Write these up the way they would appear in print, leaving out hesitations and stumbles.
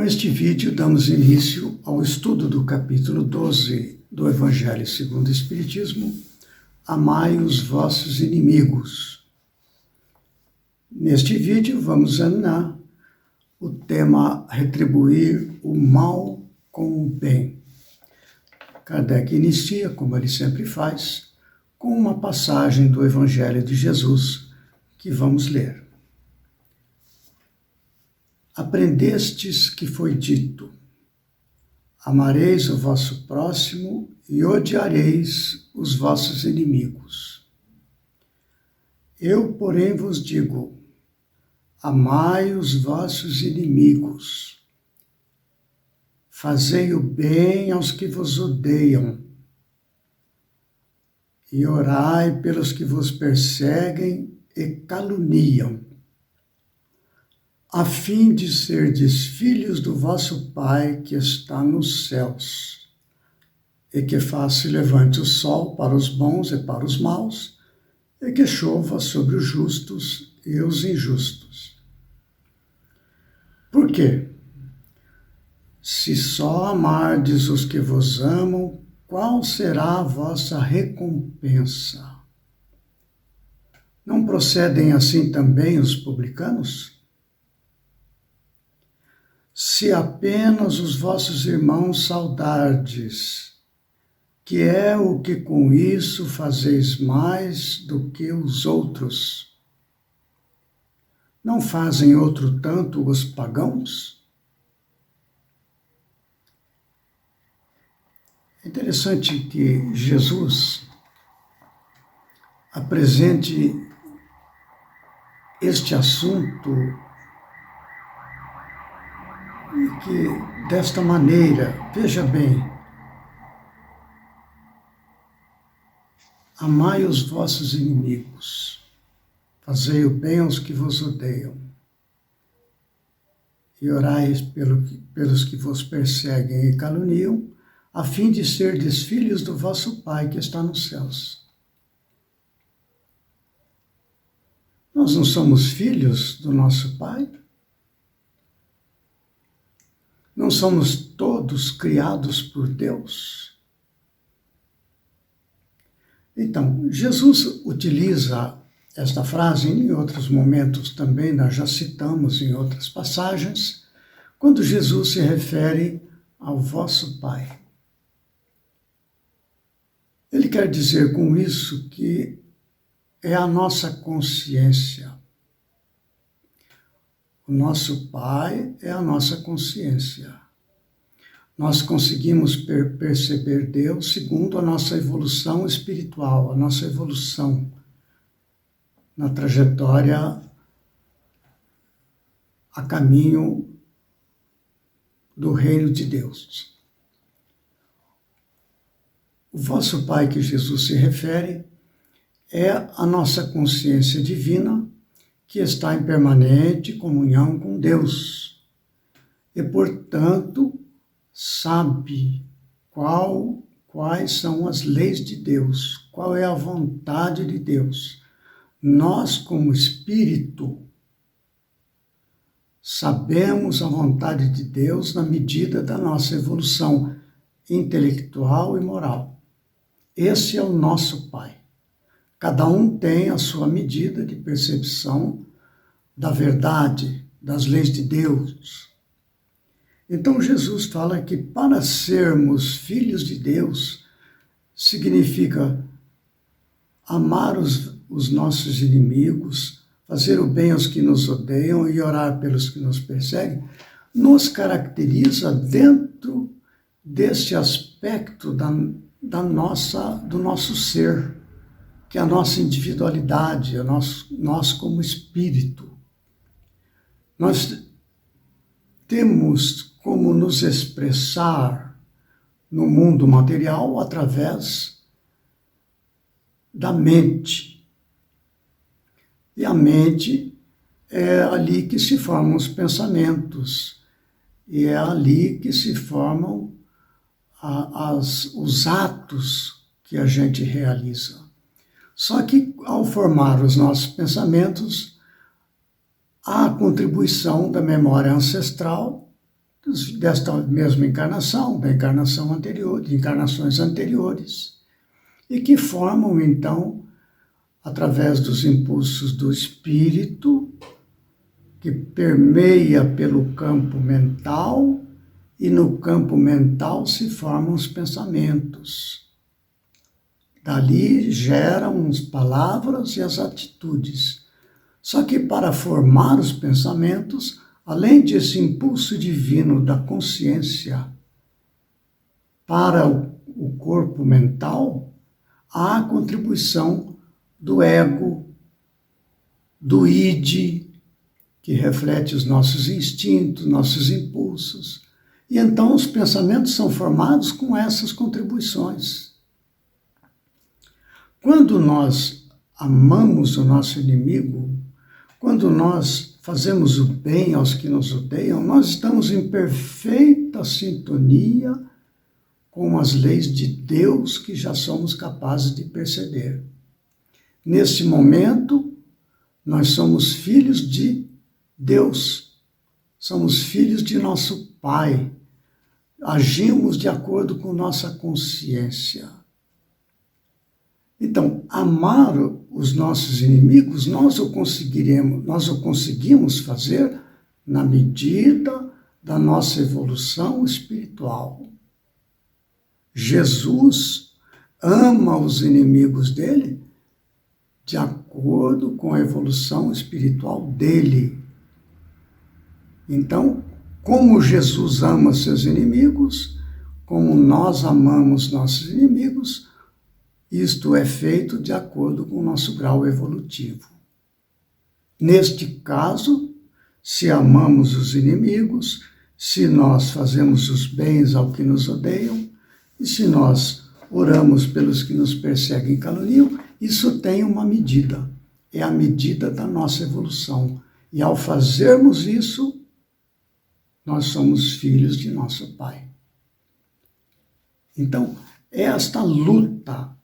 este vídeo, damos início ao estudo do capítulo 12 do Evangelho segundo o Espiritismo, Amai os vossos inimigos. Neste vídeo, vamos examinar o tema retribuir o mal com o bem. Kardec inicia, como ele sempre faz, com uma passagem do Evangelho de Jesus, que vamos ler. Aprendestes que foi dito: amareis o vosso próximo e odiareis os vossos inimigos. Eu, porém, vos digo: amai os vossos inimigos, fazei o bem aos que vos odeiam, e orai pelos que vos perseguem e caluniam, a fim de serdes filhos do vosso Pai que está nos céus, e que faz se levante o sol para os bons e para os maus, e que chova sobre os justos e os injustos. Por quê? Se só amardes os que vos amam, qual será a vossa recompensa? Não procedem assim também os publicanos? Se apenas os vossos irmãos saudardes, que é o que com isso fazeis mais do que os outros, não fazem outro tanto os pagãos? É interessante que Jesus apresente este assunto que, desta maneira, veja bem, amai os vossos inimigos, fazei o bem aos que vos odeiam, e orai pelos que vos perseguem e caluniam, a fim de serdes filhos do vosso Pai que está nos céus. Nós não somos filhos do nosso Pai? Não somos todos criados por Deus? Então, Jesus utiliza esta frase em outros momentos também, nós já citamos em outras passagens, quando Jesus se refere ao vosso Pai. Ele quer dizer com isso que é a nossa consciência. O nosso Pai é a nossa consciência. Nós conseguimos perceber Deus segundo a nossa evolução espiritual, a nossa evolução na trajetória a caminho do reino de Deus. O vosso Pai que Jesus se refere é a nossa consciência divina que está em permanente comunhão com Deus e, portanto, sabe quais são as leis de Deus, qual é a vontade de Deus. Nós, como espírito, sabemos a vontade de Deus na medida da nossa evolução intelectual e moral. Esse é o nosso Pai. Cada um tem a sua medida de percepção da verdade, das leis de Deus. Então Jesus fala que para sermos filhos de Deus significa amar os nossos inimigos, fazer o bem aos que nos odeiam e orar pelos que nos perseguem, nos caracteriza dentro deste aspecto do nosso ser, que é a nossa individualidade, nós como espírito. Nós temos como nos expressar no mundo material através da mente. E a mente é ali que se formam os pensamentos, e é ali que se formam os atos que a gente realiza. Só que, ao formar os nossos pensamentos, há a contribuição da memória ancestral desta mesma encarnação, da encarnação anterior, de encarnações anteriores, e que formam, então, através dos impulsos do espírito, que permeia pelo campo mental, e no campo mental se formam os pensamentos. Dali geram as palavras e as atitudes. Só que para formar os pensamentos, além desse impulso divino da consciência para o corpo mental, há a contribuição do ego, do id, que reflete os nossos instintos, nossos impulsos. E então os pensamentos são formados com essas contribuições. Quando nós amamos o nosso inimigo, quando nós fazemos o bem aos que nos odeiam, nós estamos em perfeita sintonia com as leis de Deus que já somos capazes de perceber. Nesse momento, nós somos filhos de Deus, somos filhos de nosso Pai, agimos de acordo com nossa consciência. Então, amar os nossos inimigos, nós o conseguimos fazer na medida da nossa evolução espiritual. Jesus ama os inimigos dele de acordo com a evolução espiritual dele. Então, como Jesus ama seus inimigos, como nós amamos nossos inimigos, isto é feito de acordo com o nosso grau evolutivo. Neste caso, se amamos os inimigos, se nós fazemos os bens ao que nos odeiam, e se nós oramos pelos que nos perseguem e caluniam, isso tem uma medida. É a medida da nossa evolução. E ao fazermos isso, nós somos filhos de nosso Pai. Então, esta luta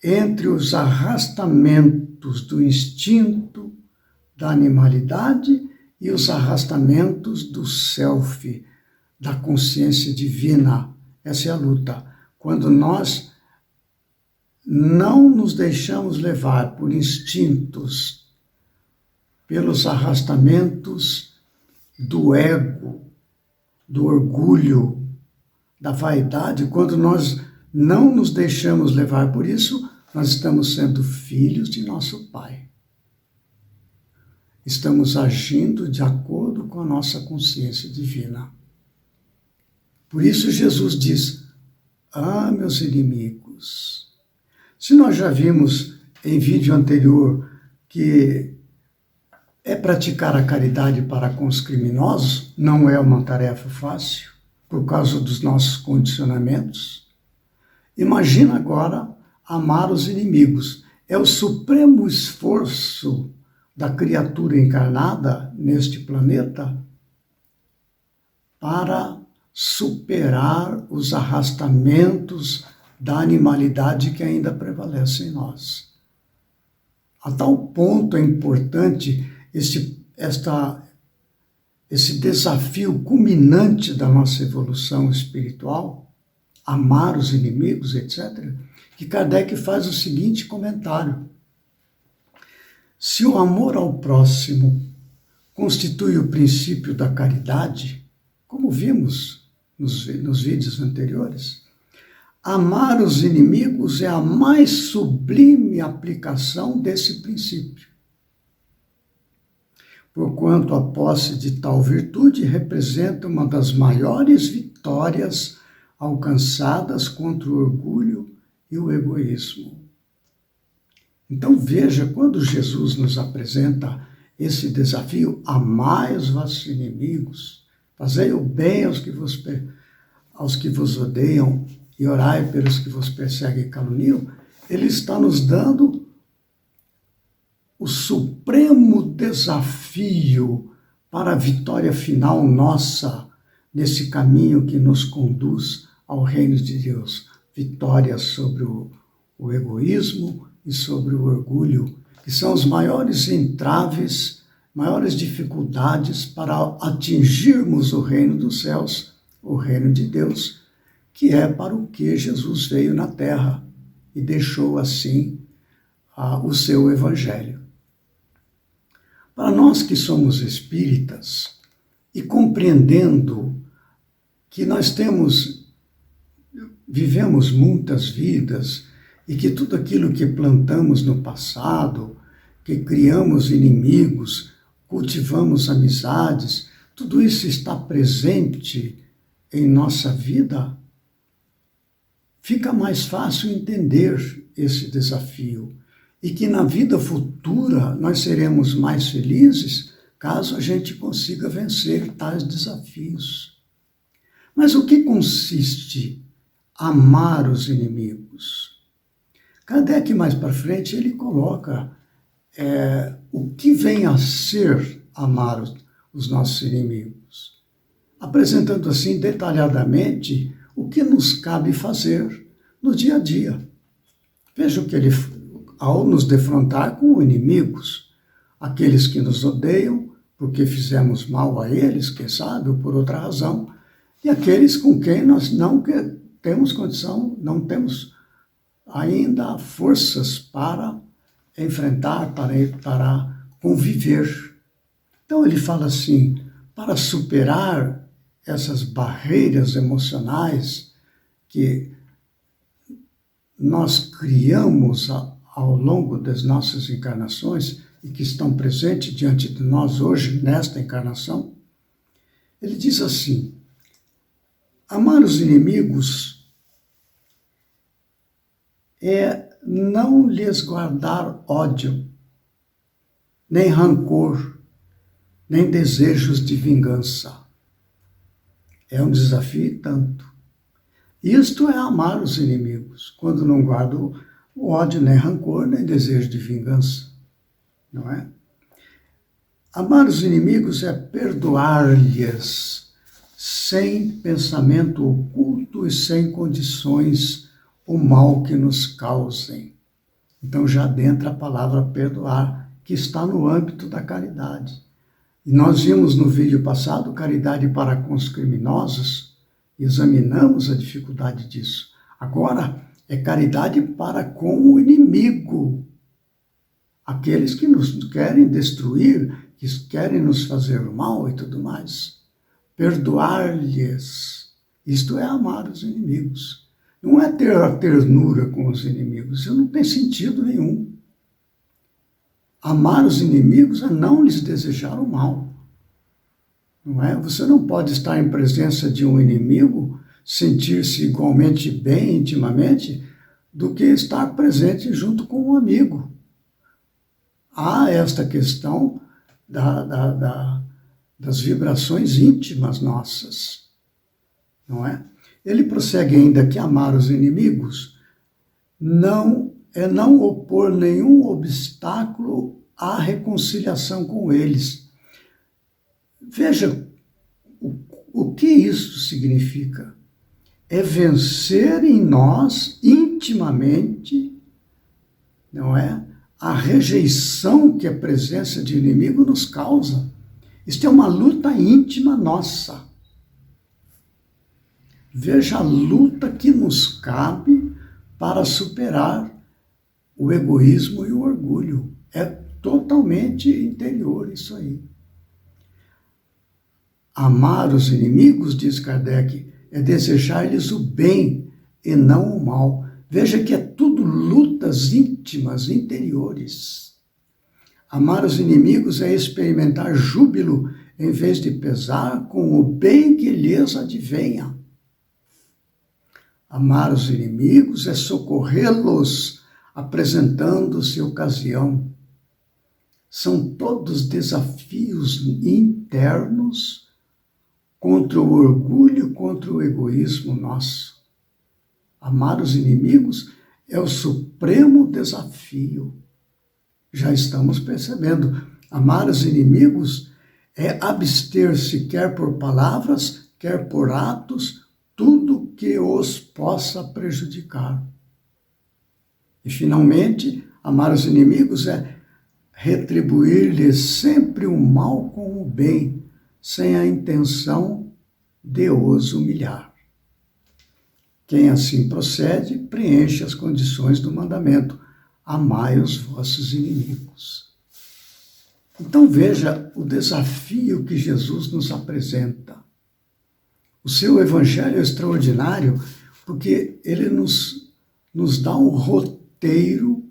entre os arrastamentos do instinto, da animalidade e os arrastamentos do self, da consciência divina. Essa é a luta. Quando nós não nos deixamos levar por instintos, pelos arrastamentos do ego, do orgulho, da vaidade, quando nós não nos deixamos levar por isso, nós estamos sendo filhos de nosso Pai. Estamos agindo de acordo com a nossa consciência divina. Por isso Jesus diz, meus inimigos. Se nós já vimos em vídeo anterior que praticar a caridade para com os criminosos não é uma tarefa fácil, por causa dos nossos condicionamentos. Imagina agora amar os inimigos. É o supremo esforço da criatura encarnada neste planeta para superar os arrastamentos da animalidade que ainda prevalece em nós. A tal ponto é importante esse desafio culminante da nossa evolução espiritual, amar os inimigos, etc., que Kardec faz o seguinte comentário. Se o amor ao próximo constitui o princípio da caridade, como vimos nos vídeos anteriores, amar os inimigos é a mais sublime aplicação desse princípio. Porquanto a posse de tal virtude representa uma das maiores vitórias alcançadas contra o orgulho e o egoísmo. Então veja, quando Jesus nos apresenta esse desafio, amai os vossos inimigos, fazei o bem aos que vos odeiam e orai pelos que vos perseguem e caluniam, ele está nos dando o supremo desafio para a vitória final nossa nesse caminho que nos conduz ao reino de Deus. Vitória sobre o egoísmo e sobre o orgulho, que são os maiores entraves maiores dificuldades para atingirmos o reino dos céus, o reino de Deus, que é para o que Jesus veio na terra e deixou assim o seu evangelho. Para nós que somos espíritas e compreendendo que nós vivemos muitas vidas e que tudo aquilo que plantamos no passado, que criamos inimigos, cultivamos amizades, tudo isso está presente em nossa vida, fica mais fácil entender esse desafio e que na vida futura nós seremos mais felizes caso a gente consiga vencer tais desafios. Mas o que consiste amar os inimigos? Kardec, mais para frente, ele coloca o que vem a ser amar os nossos inimigos, apresentando assim detalhadamente o que nos cabe fazer no dia a dia. Veja o que ele, ao nos defrontar com inimigos, aqueles que nos odeiam porque fizemos mal a eles, quem sabe, ou por outra razão, e aqueles com quem nós não temos condição, não temos ainda forças para enfrentar, para conviver. Então ele fala assim, para superar essas barreiras emocionais que nós criamos ao longo das nossas encarnações e que estão presentes diante de nós hoje, nesta encarnação, ele diz assim, amar os inimigos é não lhes guardar ódio, nem rancor, nem desejos de vingança. É um desafio e tanto. Isto é amar os inimigos, quando não guardo o ódio, nem rancor, nem desejo de vingança, não é? Amar os inimigos é perdoar-lhes sem pensamento oculto e sem condições o mal que nos causem. Então já adentra a palavra perdoar, que está no âmbito da caridade. E nós vimos no vídeo passado caridade para com os criminosos, e examinamos a dificuldade disso. Agora é caridade para com o inimigo, aqueles que nos querem destruir, que querem nos fazer mal e tudo mais. Perdoar-lhes, isto é amar os inimigos. Não é ter a ternura com os inimigos, isso não tem sentido nenhum. Amar os inimigos é não lhes desejar o mal. Não é? Você não pode estar em presença de um inimigo, sentir-se igualmente bem intimamente, do que estar presente junto com um amigo. Há esta questão das vibrações íntimas nossas, não é? Ele prossegue ainda que amar os inimigos não opor nenhum obstáculo à reconciliação com eles. Veja o que isso significa. É vencer em nós intimamente, não é? A rejeição que a presença de inimigo nos causa. Isto é uma luta íntima nossa. Veja a luta que nos cabe para superar o egoísmo e o orgulho. É totalmente interior isso aí. Amar os inimigos, diz Kardec, é desejar-lhes o bem e não o mal. Veja que é tudo lutas íntimas, interiores. Amar os inimigos é experimentar júbilo em vez de pesar com o bem que lhes advenha. Amar os inimigos é socorrê-los, apresentando-se ocasião. São todos desafios internos contra o orgulho, contra o egoísmo nosso. Amar os inimigos é o supremo desafio. Já estamos percebendo. Amar os inimigos é abster-se, quer por palavras, quer por atos, tudo que os possa prejudicar. E, finalmente, amar os inimigos é retribuir-lhe sempre o mal com o bem, sem a intenção de os humilhar. Quem assim procede, preenche as condições do mandamento: amai os vossos inimigos. Então veja o desafio que Jesus nos apresenta. O seu evangelho é extraordinário porque ele nos dá um roteiro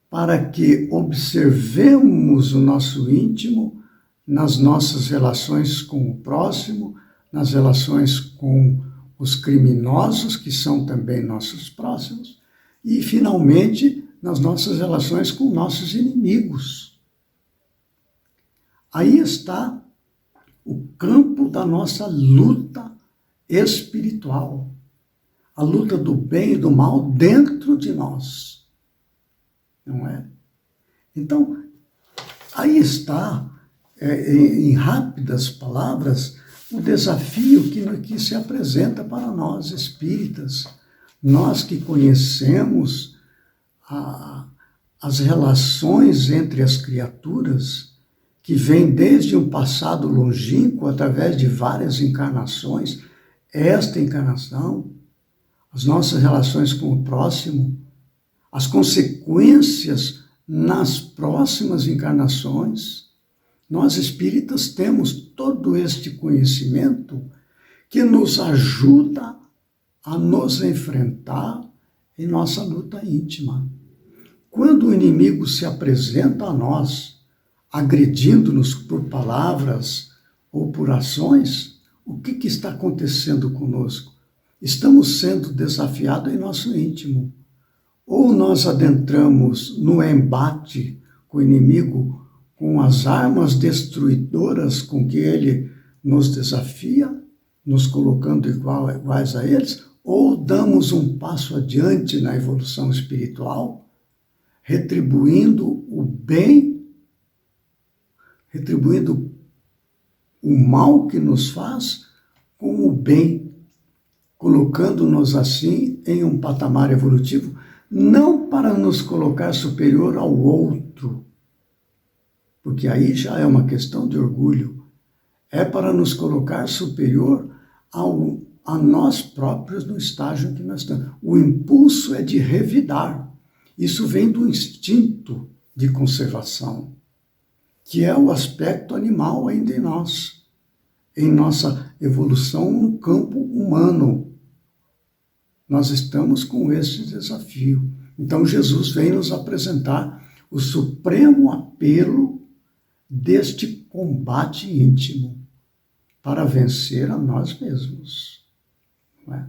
para que observemos o nosso íntimo nas nossas relações com o próximo, nas relações com os criminosos, que são também nossos próximos, e, finalmente, nas nossas relações com nossos inimigos. Aí está o campo da nossa luta espiritual, a luta do bem e do mal dentro de nós, não é? Então, aí está, em rápidas palavras, o desafio que se apresenta para nós espíritas, nós que conhecemos as relações entre as criaturas, que vêm desde um passado longínquo, através de várias encarnações, esta encarnação, as nossas relações com o próximo, as consequências nas próximas encarnações. Nós espíritas temos todo este conhecimento que nos ajuda a nos enfrentar em nossa luta íntima. Quando o inimigo se apresenta a nós, agredindo-nos por palavras ou por ações, o que está acontecendo conosco? Estamos sendo desafiados em nosso íntimo. Ou nós adentramos no embate com o inimigo, com as armas destruidoras com que ele nos desafia, nos colocando iguais a eles, ou damos um passo adiante na evolução espiritual, retribuindo o bem, retribuindo o mal que nos faz com o bem, colocando-nos assim em um patamar evolutivo, não para nos colocar superior ao outro, porque aí já é uma questão de orgulho, é para nos colocar superior a nós próprios no estágio em que nós estamos. O impulso é de revidar. Isso vem do instinto de conservação, que é o aspecto animal ainda em nossa evolução no campo humano. Nós estamos com esse desafio. Então Jesus vem nos apresentar o supremo apelo deste combate íntimo para vencer a nós mesmos. Não é?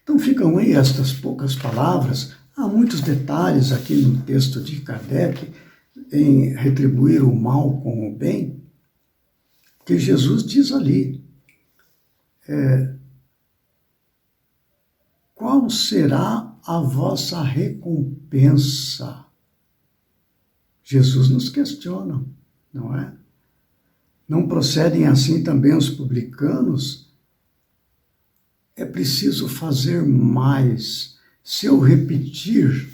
Então ficam aí estas poucas palavras. Há muitos detalhes aqui no texto de Kardec em retribuir o mal com o bem, que Jesus diz ali. Qual será a vossa recompensa? Jesus nos questiona, não é? Não procedem assim também os publicanos? É preciso fazer mais. Se eu repetir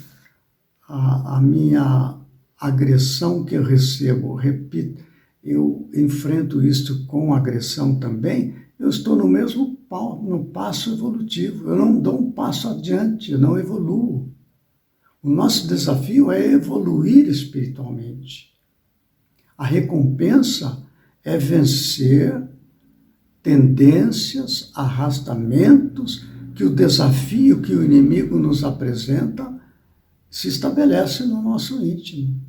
a minha agressão que eu recebo, eu enfrento isto com agressão também, eu estou no mesmo no passo evolutivo. Eu não dou um passo adiante, eu não evoluo. O nosso desafio é evoluir espiritualmente. A recompensa é vencer tendências, arrastamentos, que o desafio que o inimigo nos apresenta se estabelece no nosso íntimo.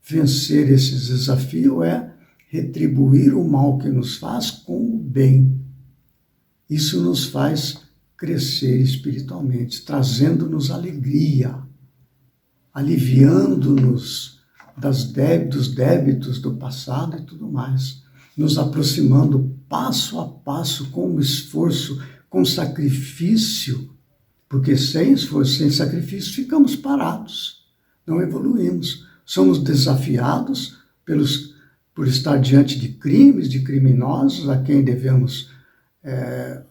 Vencer esse desafio é retribuir o mal que nos faz com o bem. Isso nos faz crescer espiritualmente, trazendo-nos alegria, aliviando-nos dos débitos do passado e tudo mais, nos aproximando passo a passo com esforço, com sacrifício, porque sem esforço, sem sacrifício, ficamos parados, não evoluímos. Somos desafiados por estar diante de crimes, de criminosos, a quem devemos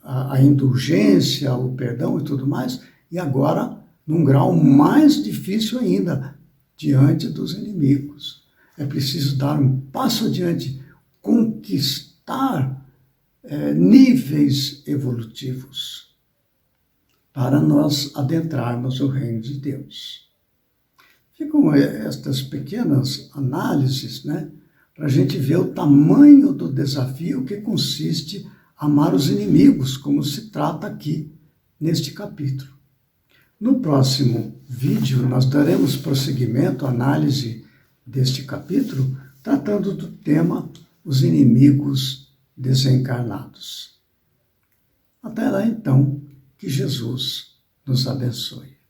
a indulgência, o perdão e tudo mais, e agora, num grau mais difícil ainda, diante dos inimigos. É preciso dar um passo adiante, conquistar níveis evolutivos para nós adentrarmos o reino de Deus. Ficam estas pequenas análises, né, para a gente ver o tamanho do desafio que consiste amar os inimigos, como se trata aqui neste capítulo. No próximo vídeo, nós daremos prosseguimento à análise deste capítulo, tratando do tema os inimigos desencarnados. Até lá, então, que Jesus nos abençoe.